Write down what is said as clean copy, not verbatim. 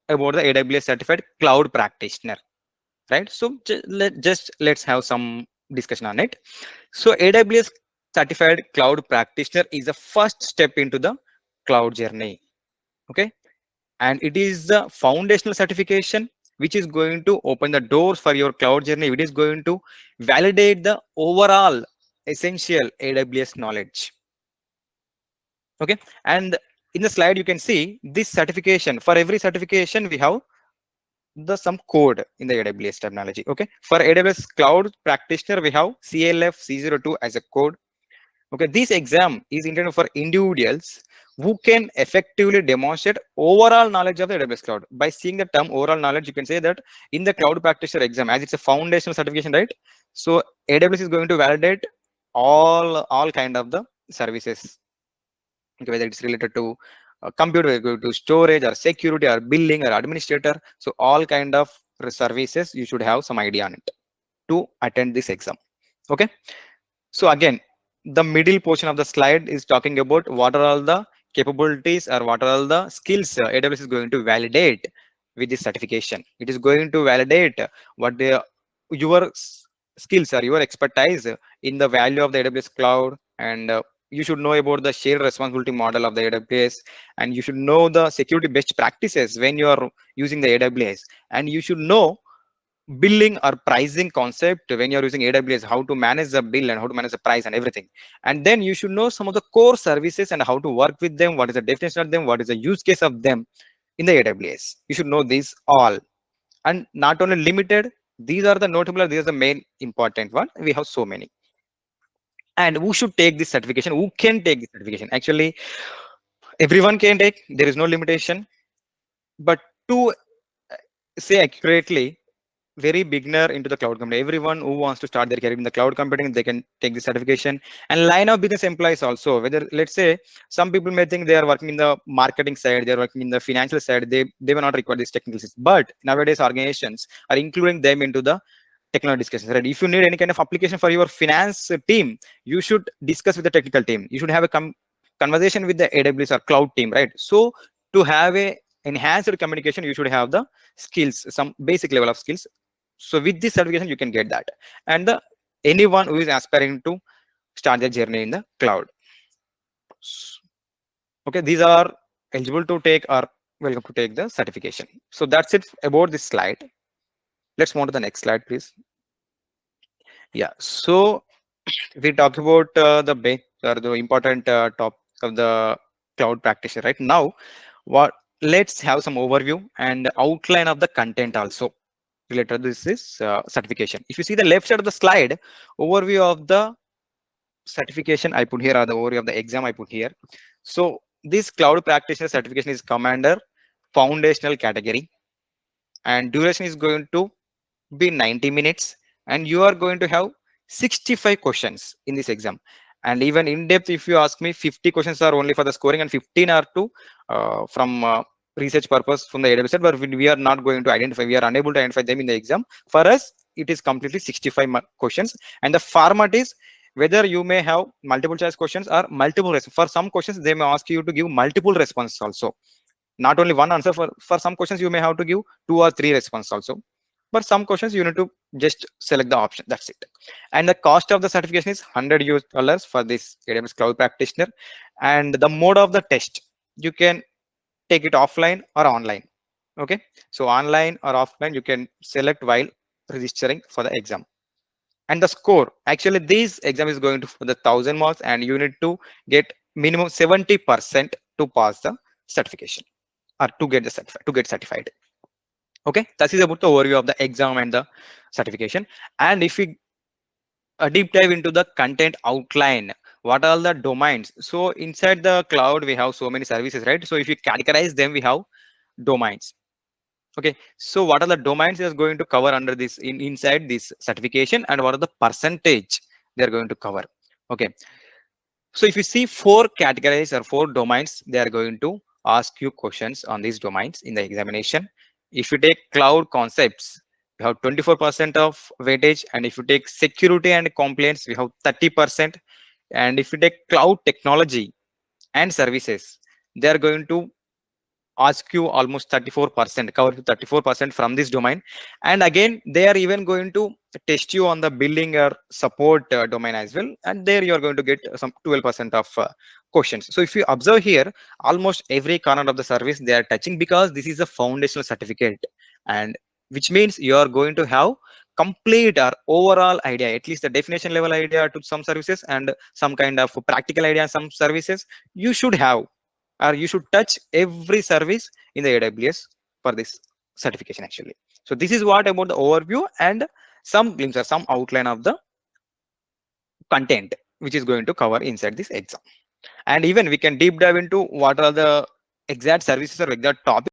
about the AWS Certified Cloud Practitioner, right? So let's have some discussion on it. So AWS Certified Cloud Practitioner is the first step into the cloud journey. Okay, and it is the foundational certification which is going to open the doors for your cloud journey. It is going to validate the overall essential AWS knowledge. Okay, and in the slide you can see this certification. For every certification we have the some code in the AWS terminology. Okay, for AWS Cloud Practitioner we have CLF C02 as a code. Okay, this exam is intended for individuals who can effectively demonstrate overall knowledge of the AWS cloud. By seeing the term overall knowledge, you can say that in the cloud practitioner exam, as it's a foundational certification, right? So AWS is going to validate all kind of the services, okay, whether it's related to computer, to storage or security or billing or administrator. So all kind of services, you should have some idea on it to attend this exam. Okay, so again, the middle portion of the slide is talking about what are all the capabilities or what are all the skills AWS is going to validate with this certification. It is going to validate what your skills or your expertise in the value of the AWS cloud, and you should know about the shared responsibility model of the AWS, and you should know the security best practices when you are using the AWS, and you should know billing or pricing concept when you're using AWS, how to manage the bill and how to manage the price and everything. And then you should know some of the core services and how to work with them, what is the definition of them, what is the use case of them in the AWS. You should know these all. And not only limited, these are the notable, these are the main important one. We have so many. And who should take this certification? Who can take this certification? Actually, everyone can take, there is no limitation. But to say accurately, very beginner into the cloud company, everyone who wants to start their career in the cloud computing, they can take the certification. And line of business employees also, whether let's say some people may think they are working in the marketing side, they're working in the financial side, they will not require these technical skills, but nowadays organizations are including them into the technical discussions, right? If you need any kind of application for your finance team, you should discuss with the technical team, you should have a conversation with the AWS or cloud team, right? So to have a enhanced communication, you should have the skills, some basic level of skills. So with this certification you can get that. And the anyone who is aspiring to start their journey in the cloud, okay, these are eligible to take or welcome to take the certification. So that's it about this slide. Let's move to the next slide, please. Yeah, so we talked about the base or the important topic of the cloud practitioner. Right now, what let's have some overview and outline of the content also related to this is certification. If you see the left side of the slide, overview of the certification I put here, or the overview of the exam I put here. So this cloud practitioner certification is commander foundational category, and duration is going to be 90 minutes, and you are going to have 65 questions in this exam. And even in depth, if you ask me, 50 questions are only for the scoring and 15 are to from research purpose from the AWS side, but we are not going to identify, we are unable to identify them in the exam. For us, it is completely 65 questions, and the format is whether you may have multiple choice questions or multiple for some questions they may ask you to give multiple responses also, not only one answer. For some questions you may have to give two or three responses also, but some questions you need to just select the option, that's it. And the cost of the certification is $100 for this AWS cloud practitioner. And the mode of the test, you can take it offline or online. Okay, so online or offline you can select while registering for the exam. And the score, actually this exam is going to for the 1,000 marks, and you need to get minimum 70% to pass the certification or to get the certified. Okay, that is about the overview of the exam and the certification. And if we deep dive into the content outline, what are the domains? So inside the cloud we have so many services, right? So if you categorize them, we have domains. Okay, so what are the domains is going to cover under this inside this certification, and what are the percentage they are going to cover? Okay, so if you see four categories or four domains, they are going to ask you questions on these domains in the examination. If you take cloud concepts, we have 24% of weightage, and if you take security and compliance, we have 30%. And if you take cloud technology and services, they are going to ask you almost 34%, cover 34% from this domain. And again, they are even going to test you on the billing or support domain as well. And there you are going to get some 12% of questions. So if you observe here, almost every corner of the service they are touching, because this is a foundational certificate, and which means you are going to have complete or overall idea, at least the definition level idea to some services, and some kind of practical idea on some services. You should have, or you should touch every service in the AWS for this certification actually. So this is what about the overview and some glimpse or some outline of the content which is going to cover inside this exam. And even we can deep dive into what are the exact services or exact topics